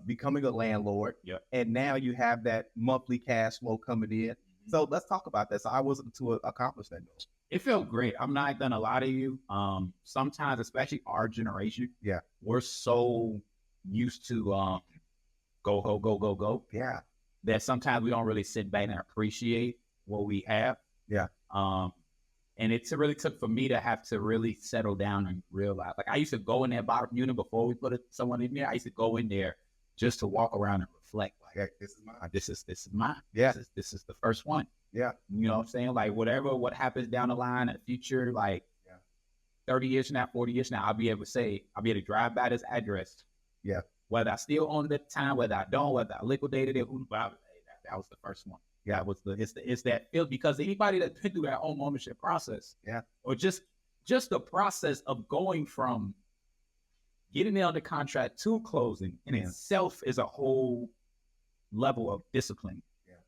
becoming a landlord, and now you have that monthly cash flow coming in. So let's talk about that. So I was able to accomplish that goal. It felt great. I'm not gonna lie to you. Sometimes, especially our generation, we're so used to go. Yeah. That sometimes we don't really sit back and appreciate what we have. Yeah. And it really took for me to have to really settle down and realize, like I used to go in that bottom unit before we put someone in there. I used to go in there just to walk around and reflect. Like, this is mine. This is mine. Yeah. This is the first one. Yeah. You know what I'm saying? Like what happens down the line in the future, like 30 years from now, 40 years from now, I'll be able to drive by this address. Yeah. Whether I still own it at the time, whether I don't, whether I liquidated it, that was the first one. Yeah, it's that feel, because anybody that's been through that home ownership process, or just the process of going from getting it under contract to closing in itself is a whole level of discipline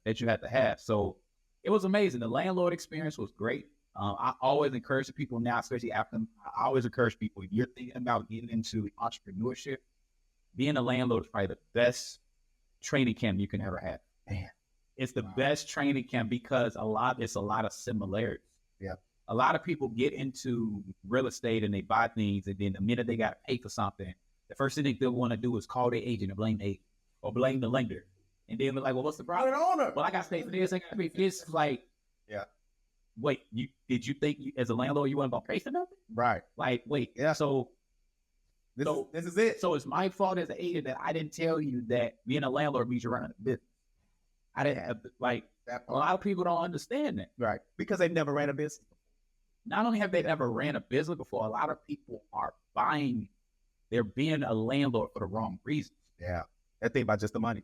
that you have to have. So it was amazing. The landlord experience was great. I always encourage people now, especially after, I always encourage people, if you're thinking about getting into entrepreneurship, being a landlord is probably the best training camp you can ever have. Man. It's the best training camp because it's a lot of similarities. Yeah. A lot of people get into real estate and they buy things, and then the minute they got to pay for something, the first thing they want to do is call their agent and blame the agent or blame the lender. And then they're like, well, what's the problem? Well, I got to pay for this. I got to pay for this. Like, wait, did you think as a landlord you weren't going to pay for nothing? Right. Like, wait. Yeah. So this is it. So it's my fault as an agent that I didn't tell you that being a landlord means you're running a business. I didn't have, a lot of people don't understand that. Right. Because they've never ran a business. Not only have they never ran a business before, a lot of people are buying they're being a landlord for the wrong reasons. Yeah. They think about just the money.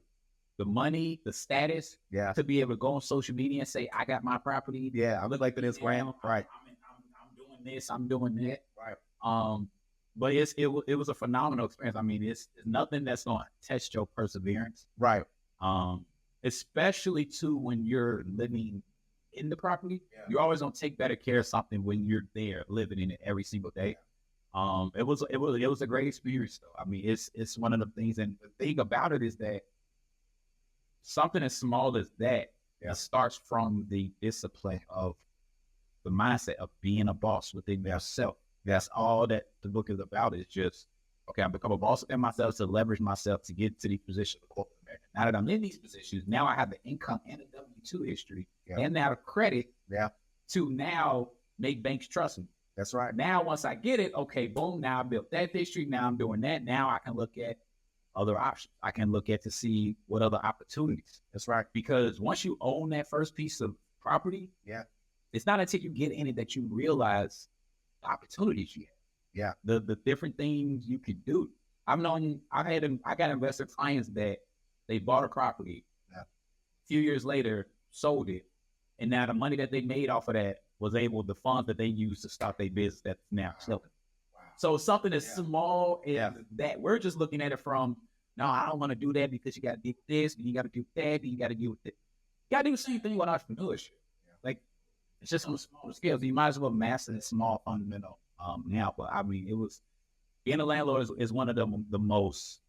The money, the status, to be able to go on social media and say, I got my property. Yeah, I look like this grand. Right. I'm doing this, I'm doing that. Right. But it was a phenomenal experience. I mean, it's nothing that's going to test your perseverance. Right. Especially too when you're living in the property. Yeah. You're always going to take better care of something when you're there living in it every single day. Yeah. It was a great experience though. I mean, it's one of the things, and the thing about it is that something as small as that, it starts from the discipline of the mindset of being a boss within yourself. That's all that the book is about. Is just, okay, I become a boss within myself to leverage myself to get to the position of corporate America. Now that I'm in these positions, now I have the income and the W-2 history and now the credit to now make banks trust me. That's right. Now, once I get it, okay, boom, now I built that history. Now I'm doing that. Now I can look at other options. I can look at to see what other opportunities. That's right. Because once you own that first piece of property, it's not until you get in it that you realize the opportunities you have. Yeah. The different things you can do. I got investor clients that they bought a property, a few years later, sold it, and now the money that they made off of that was able, the funds that they used to start their business that's now selling. Wow. So something as small as that, we're just looking at it from, no, I don't want to do that because you got to do this, and you got to do that, and you got to do it. You got to do the same thing with entrepreneurship. Like, it's just on smaller scales. You might as well master the small fundamental now. But I mean, it was, being a landlord is one of the most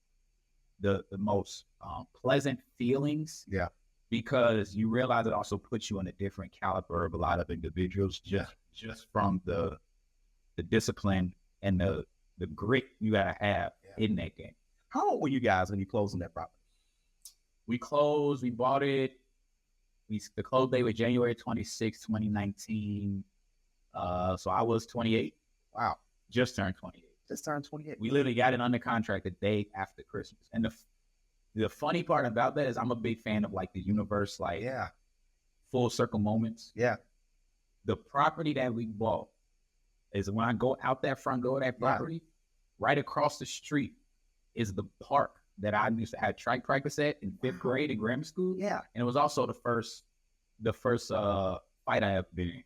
pleasant feelings. Yeah. Because you realize it also puts you in a different caliber of a lot of individuals just from the discipline and the grit you gotta have in that game. How old were you guys when you closed on that property? We bought it. The close date was January 26, 2019. So I was 28. Wow. Just turned 28. We literally got it under contract the day after Christmas. And the funny part about that is I'm a big fan of like the universe, like full circle moments. Yeah. The property that we bought is when I go out that front door of that property, right across the street is the park that I used to have track practice at in 5th grade in grammar school. Yeah. And it was also the first fight I ever been in.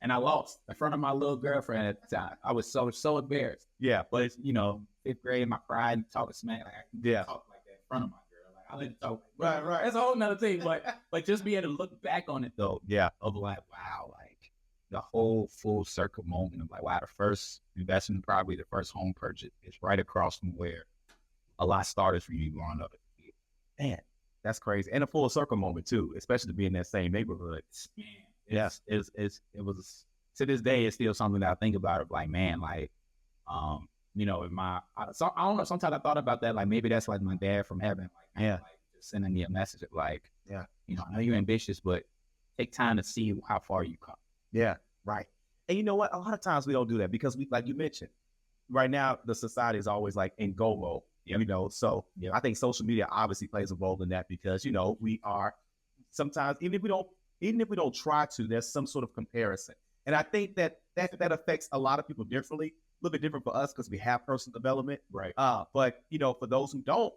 And I lost in front of my little girlfriend at the time. I was so embarrassed. Yeah. But it's, 5th grade, my pride and talking smack. Like, I can talk like that in front of my girl. Like, I let it talk. Right. That's a whole nother thing. But just be able to look back on it though. Yeah. Of like, wow, like the whole full circle moment of like, wow, the first investment, probably the first home purchase is right across from where a lot started for you growing up. Man, that's crazy. And a full circle moment too, especially to be in that same neighborhood. Man, it was, to this day, it's still something that I think about. Of like, man, like, I don't know. Sometimes I thought about that. Like, maybe that's like my dad from heaven. Like, like just sending me a message of like, I know you're ambitious, but take time to see how far you come. Yeah, right. And you know what? A lot of times we don't do that because we, like you mentioned, right now the society is always like in go mode. So I think social media obviously plays a role in that because we are sometimes, even if we don't try to, there's some sort of comparison, and I think that affects a lot of people differently. A little bit different for us because we have personal development, right? But for those who don't,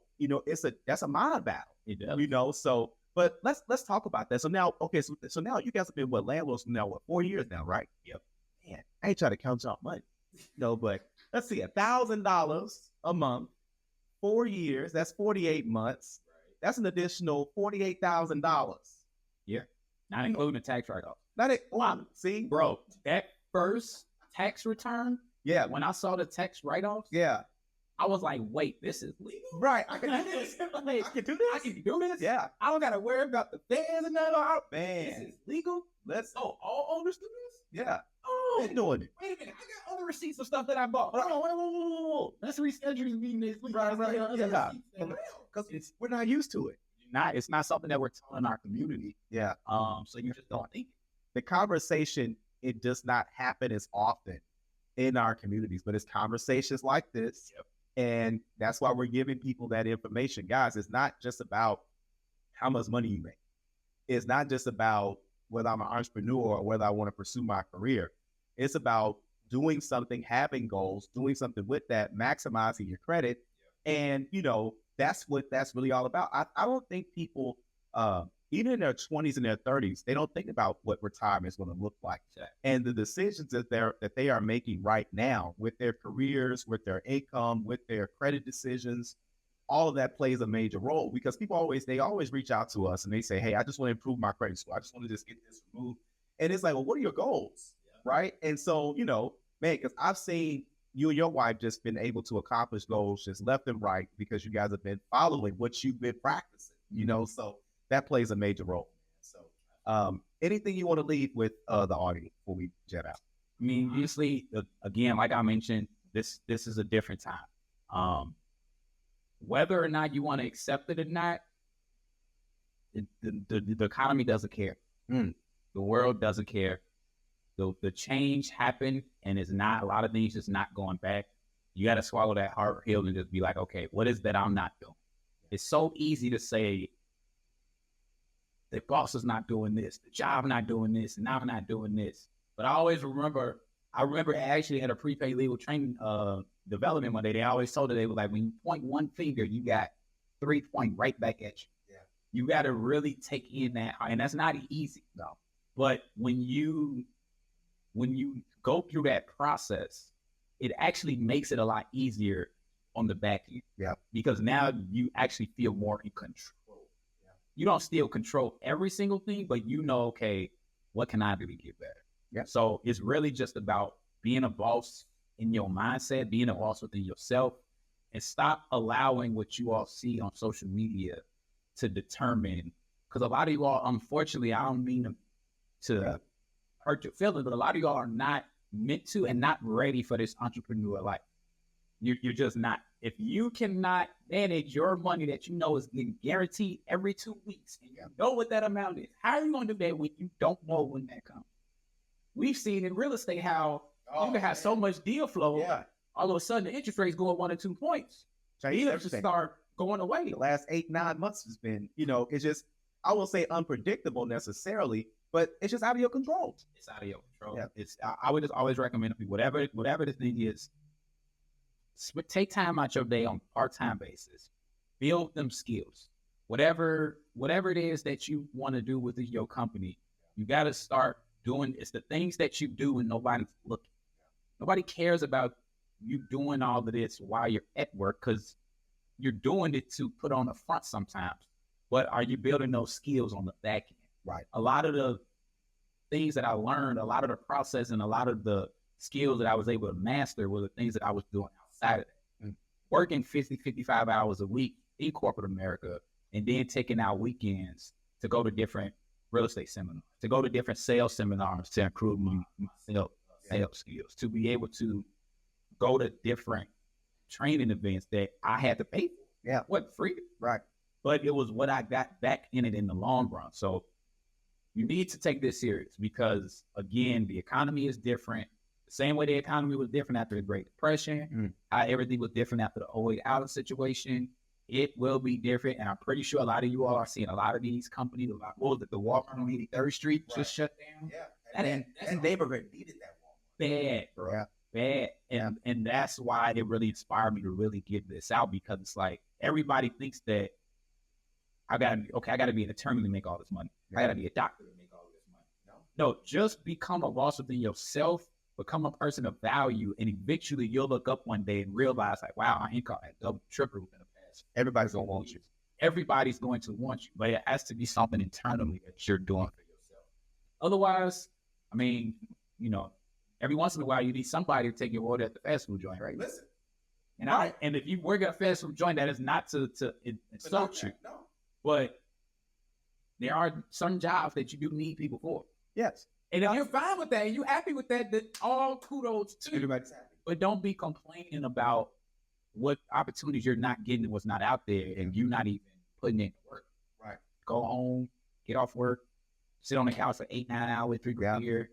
that's a mind battle. It does. So, but let's talk about that. So now, so now you guys have been landlords now 4 years now, right? Yep. Man, I ain't trying to count y'all money, but let's see, $1,000 a month. 4 years, that's 48 months. Right. That's an additional $48,000. Yeah, not including the tax write-off. See, bro, that first tax return. Yeah, when I saw the tax write-offs. Yeah, I was like, wait, this is legal? Right, I can do this. I can do this. Yeah, I don't gotta worry about the feds and none of that. Man, this is legal. All owners do this. Yeah. Oh, they're doing it. Wait a minute, I got other receipts of stuff that I bought. Whoa. Let's reschedule this meeting next week. Right. Because we're not used to it. It's not something that we're telling our community. Yeah. So you just don't think it. The conversation, it does not happen as often in our communities, but it's conversations like this. Yep. And that's why we're giving people that information. Guys, it's not just about how much money you make. It's not just about whether I'm an entrepreneur or whether I want to pursue my career. It's about doing something, having goals, doing something with that, maximizing your credit. And, that's what that's really all about. I don't think people, even in their 20s and their 30s, they don't think about what retirement is going to look like. And the decisions that they are making right now with their careers, with their income, with their credit decisions, all of that plays a major role, because they always reach out to us and they say, hey, I just want to improve my credit score. I just want to just get this removed. And it's like, well, what are your goals? Right. And so, man, because I've seen you and your wife just been able to accomplish goals just left and right because you guys have been following what you've been practicing, so that plays a major role. So anything you want to leave with the audience before we jet out? I mean, obviously, again, like I mentioned, this is a different time. Whether or not you want to accept it or not, the economy doesn't care. The world doesn't care. The change happened, and it's not, a lot of things just not going back. You got to swallow that hard pill and just be like, okay, what is that I'm not doing? It's so easy to say, the boss is not doing this, the job not doing this, and I'm not doing this. But I remember actually at a prepaid legal training development one day, they always told her, they were like, when you point one finger, you got 3 point right back at you. Yeah. You got to really take in that, and that's not easy. No. But when you go through that process, it actually makes it a lot easier on the back end. Yeah. Because now you actually feel more in control. Yeah. You don't still control every single thing, but okay, what can I do to get better? Yeah. So it's really just about being a boss in your mindset, being a boss within yourself, and stop allowing what you all see on social media to determine. Because a lot of you all, unfortunately, I don't mean to hurt your feelings, but a lot of y'all are not meant to and not ready for this entrepreneur life. You're just not. If you cannot manage your money that you know is getting guaranteed every 2 weeks, and you know what that amount is, how are you going to do that when you don't know when that comes? We've seen in real estate how you can have so much deal flow, all of a sudden the interest rates go up 1 or 2 points. So you have to start going away. The last 8-9 months has been, it's just, I won't say unpredictable necessarily, but it's just out of your control. It's out of your control. Yeah. I would just always recommend people, whatever the thing is, take time out your day on a part-time basis. Build them skills. Whatever it is that you want to do with your company, you got to start doing. It's the things that you do when nobody's looking. Nobody cares about you doing all of this while you're at work, because you're doing it to put on the front sometimes. But are you building those skills on the back end? Right. A lot of the things that I learned, a lot of the process, and a lot of the skills that I was able to master were the things that I was doing outside of that. Working 50, 55 hours a week in corporate America, and then taking out weekends to go to different real estate seminars, to go to different sales seminars to improve my sales skills, to be able to go to different training events that I had to pay for. Yeah. It wasn't free. Right. But it was what I got back in it in the long run. So you need to take this serious, because, again, the economy is different. The same way the economy was different after the Great Depression, how everything was different after the 08 Allen situation, it will be different. And I'm pretty sure a lot of you all are seeing a lot of these companies, the Walmart on 83rd Street just shut down. Yeah. And neighborhood needed that Walmart. Bad, bro. Yeah. Bad. And that's why it really inspired me to really get this out, because it's like everybody thinks that I gotta be an attorney to make all this money. I gotta be a doctor to make all this money. No, just become a boss within yourself, become a person of value, and eventually you'll look up one day and realize, like, wow, my income had double, triple within the past. Everybody's gonna want you. Everybody's going to want you, but it has to be something internally that you're doing for yourself. Otherwise, I mean, every once in a while you need somebody to take your order at the fast food joint, right? Listen. And if you work at a fast food joint, that is not to insult you. No. But there are some jobs that you do need people for. Yes. And if you're fine with that, and you're happy with that, then all kudos to you. Everybody's happy. But don't be complaining about what opportunities you're not getting, what's not out there, and you're not even putting in work. Right. Go home, get off work, sit on the couch for 8-9 hours, 3 grand a year,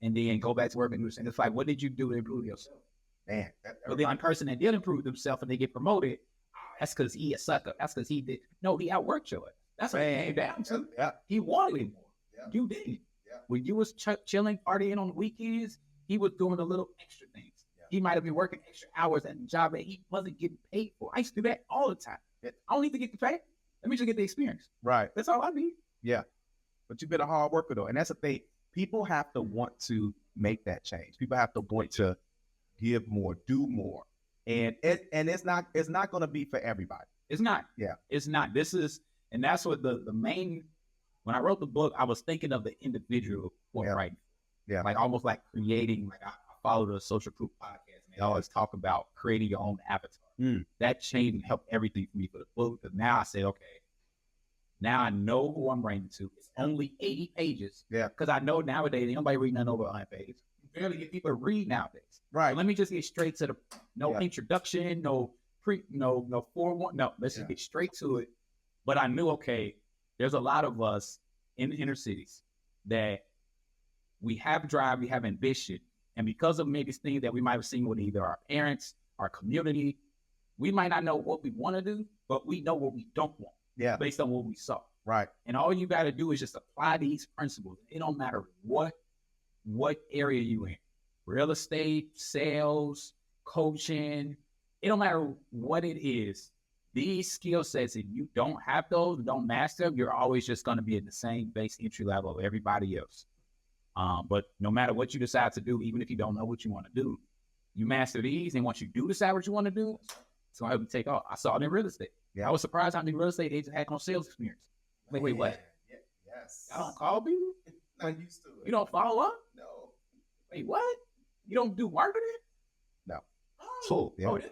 and then go back to work and do something. It's like, what did you do to improve yourself? Man. But the one person that did improve themselves and they get promoted, that's because he a sucker. That's because he did. No, he outworked you. That's what he came down to. Yeah. He wanted it more. Yeah. You didn't. Yeah. When you was chilling, partying on the weekends, he was doing a little extra things. Yeah. He might have been working extra hours at a job that he wasn't getting paid for. I used to do that all the time. I don't need to get the pay. Let me just get the experience. Right. That's all I need. Yeah. But you've been a hard worker though. And that's the thing. People have to want to make that change. People have to want to give more, do more. And it's not going to be for everybody. It's not. Yeah. It's not. And that's what the main, when I wrote the book, I was thinking of the individual right. Yeah. Like almost like creating, like I follow the Social Proof podcast, and they always talk about creating your own avatar. That changed and helped everything for me for the book. Because now I say, okay, now I know who I'm writing to. It's only 80 pages. Yeah. Because I know nowadays, nobody reading nothing over 100 pages. You barely get people to read nowadays. Right. So let me just get straight to the introduction, no 4-1. No, let's just get straight to it. But I knew, okay, there's a lot of us in the inner cities that we have drive, we have ambition. And because of maybe things that we might have seen with either our parents, our community, we might not know what we want to do, but we know what we don't want. Yeah. Based on what we saw. Right. And all you got to do is just apply these principles. It don't matter what area you in. Real estate, sales, coaching. It don't matter what it is. These skill sets, if you don't have those, don't master them, you're always just going to be at the same base entry level of everybody else. But no matter what you decide to do, even if you don't know what you want to do, you master these. And once you do decide what you want to do, it's going to help you take off. I saw it in real estate. Yeah. I was surprised how many real estate agents had no sales experience. Wait, what? Yeah, yes. I don't call people? Not used to it. You don't follow up? No. Wait, what? You don't do marketing? No. Oh, yeah. okay.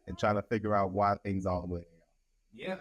And trying to figure out why things are the way they are. Yeah.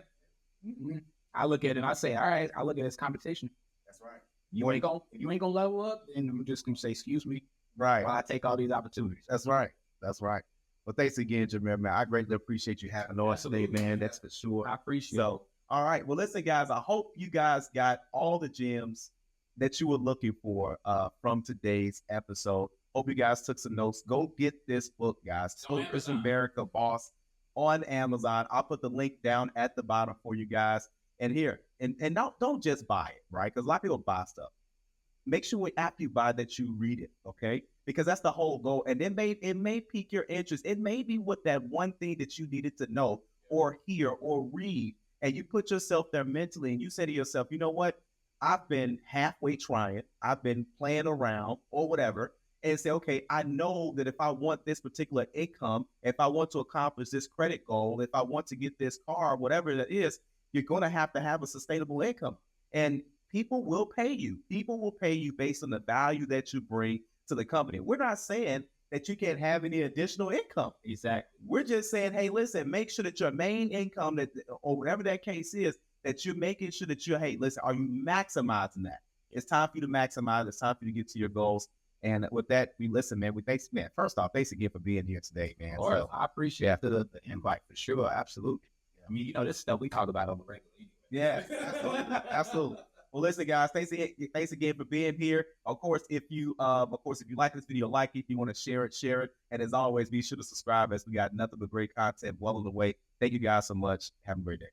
Mm-hmm. I look at it and I say, all right, I look at it as competition. That's right. If you ain't gonna level up, then I'm just gonna say, excuse me. Right. While I take all these opportunities. That's right. That's right. Well, thanks again, Jamere, man. I greatly appreciate you having us today, man. That's for sure. I appreciate it. So, all right. Well, listen, guys, I hope you guys got all the gems that you were looking for from today's episode. Hope you guys took some notes. Go get this book, guys. Focus America Boss on Amazon. I'll put the link down at the bottom for you guys. And here, and don't just buy it, right? Because a lot of people buy stuff. Make sure after you buy that you read it, okay? Because that's the whole goal. And it may pique your interest. It may be what that one thing that you needed to know or hear or read. And you put yourself there mentally and you say to yourself, you know what? I've been halfway trying. I've been playing around or whatever. And say, okay, I know that if I want this particular income, if I want to accomplish this credit goal, if I want to get this car, whatever that is, you're going to have a sustainable income. And people will pay you. People will pay you based on the value that you bring to the company. We're not saying that you can't have any additional income. Exactly. We're just saying, hey, listen, make sure that your main income, or whatever that case is, that you're making sure that hey, listen, are you maximizing that? It's time for you to maximize. It's time for you to get to your goals. And with that, first off, thanks again for being here today, man. So, I appreciate the invite for sure. Absolutely. I mean, this stuff we talk about on the regular. Yeah, absolutely. Absolutely. Well, listen, guys, thanks again for being here. Of course, if you like this video, like it. If you want to share it. And as always, be sure to subscribe as we got nothing but great content well on the way. Thank you guys so much. Have a great day.